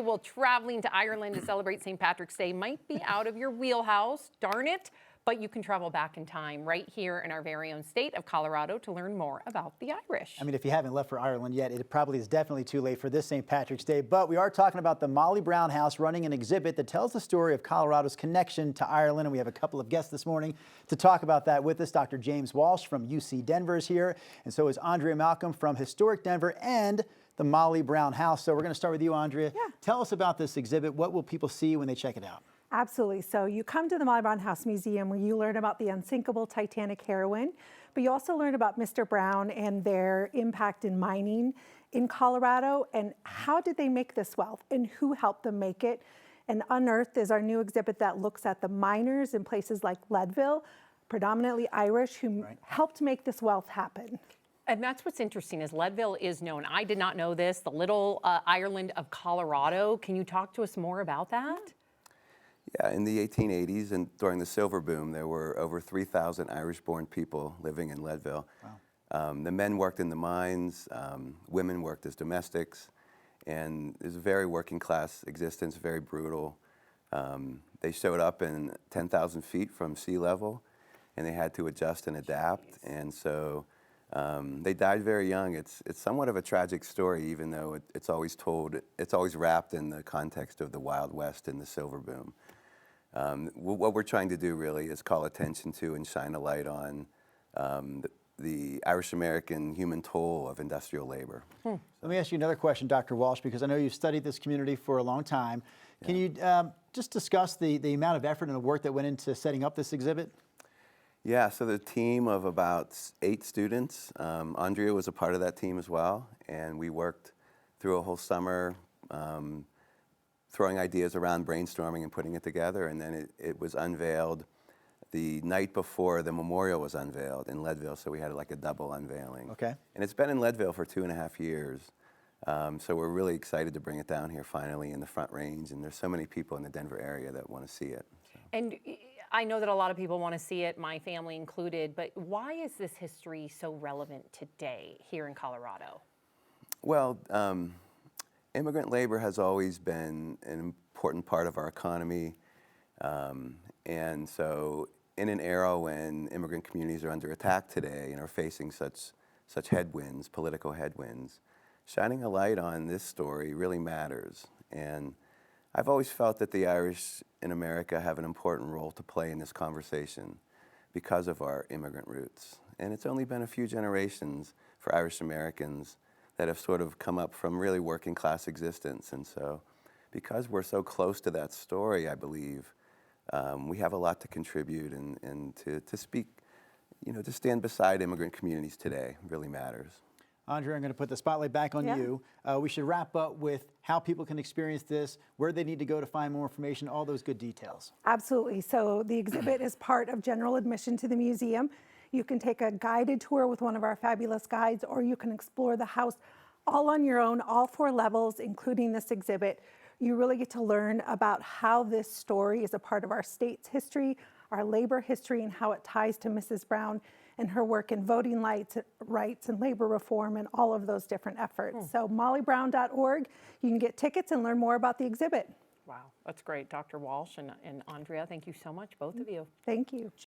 Well, traveling to Ireland to celebrate St. Patrick's Day might be out of your wheelhouse, darn it, but you can travel back in time right here in our very own state of Colorado to learn more about the Irish. I mean, if you haven't left for Ireland yet, it probably is definitely too late for this St. Patrick's Day, but we are talking about the Molly Brown House running an exhibit that tells the story of Colorado's connection to Ireland, and we have a couple of guests this morning to talk about that with us. Dr. James Walsh from UC Denver is here, and so is Andrea Malcolm from Historic Denver and the Molly Brown House. So we're going to start with you, Andrea. Yeah. Tell us about this exhibit. What will people see when they check it out? Absolutely. So you come to the Molly Brown House Museum where you learn about the unsinkable Titanic heroine, but you also learn about Mr. Brown and their impact in mining in Colorado and how did they make this wealth and who helped them make it. And Unearthed is our new exhibit that looks at the miners in places like Leadville, predominantly Irish, who helped make this wealth happen. And that's what's interesting is Leadville is known. I did not know this, the little Ireland of Colorado. Can you talk to us more about that? Yeah, in the 1880s and during the silver boom, there were over 3,000 Irish-born people living in Leadville. Wow. The men worked in the mines, women worked as domestics, and it was a very working-class existence, very brutal. They showed up in 10,000 feet from sea level, and they had to adjust and adapt, and so they died very young. It's somewhat of a tragic story, even though it's always told, it's always wrapped in the context of the Wild West and the silver boom. What we're trying to do really is call attention to and shine a light on the Irish-American human toll of industrial labor. Let me ask you another question, Dr. Walsh, because I know you've studied this community for a long time. Can you just discuss the amount of effort and the work that went into setting up this exhibit? Yeah, so the team of about 8 students, Andrea was a part of that team as well, and we worked through a whole summer throwing ideas around, brainstorming and putting it together, and then it was unveiled the night before the memorial was unveiled in Leadville, so we had like a double unveiling. Okay. And it's been in Leadville for 2.5 years, so we're really excited to bring it down here finally in the Front Range, and there's so many people in the Denver area that want to see it. So. And I know that a lot of people want to see it, my family included, but why is this history so relevant today here in Colorado? Well, immigrant labor has always been an important part of our economy, and so in an era when immigrant communities are under attack today and are facing such headwinds, political headwinds, shining a light on this story really matters. And I've always felt that the Irish in America have an important role to play in this conversation because of our immigrant roots. And it's only been a few generations for Irish Americans that have sort of come up from really working class existence. And so because we're so close to that story, I believe, we have a lot to contribute and to speak, to stand beside immigrant communities today really matters. Andrea, I'm going to put the spotlight back on you. We should wrap up with how people can experience this, where they need to go to find more information, all those good details. Absolutely. So the exhibit is part of general admission to the museum. You can take a guided tour with one of our fabulous guides, or you can explore the house all on your own, all 4 levels, including this exhibit. You really get to learn about how this story is a part of our state's history, our labor history, and how it ties to Mrs. Brown and her work in voting rights and labor reform and all of those different efforts. So mollybrown.org, you can get tickets and learn more about the exhibit. Wow, that's great. Dr. Walsh and Andrea, thank you so much, both of you. Thank you.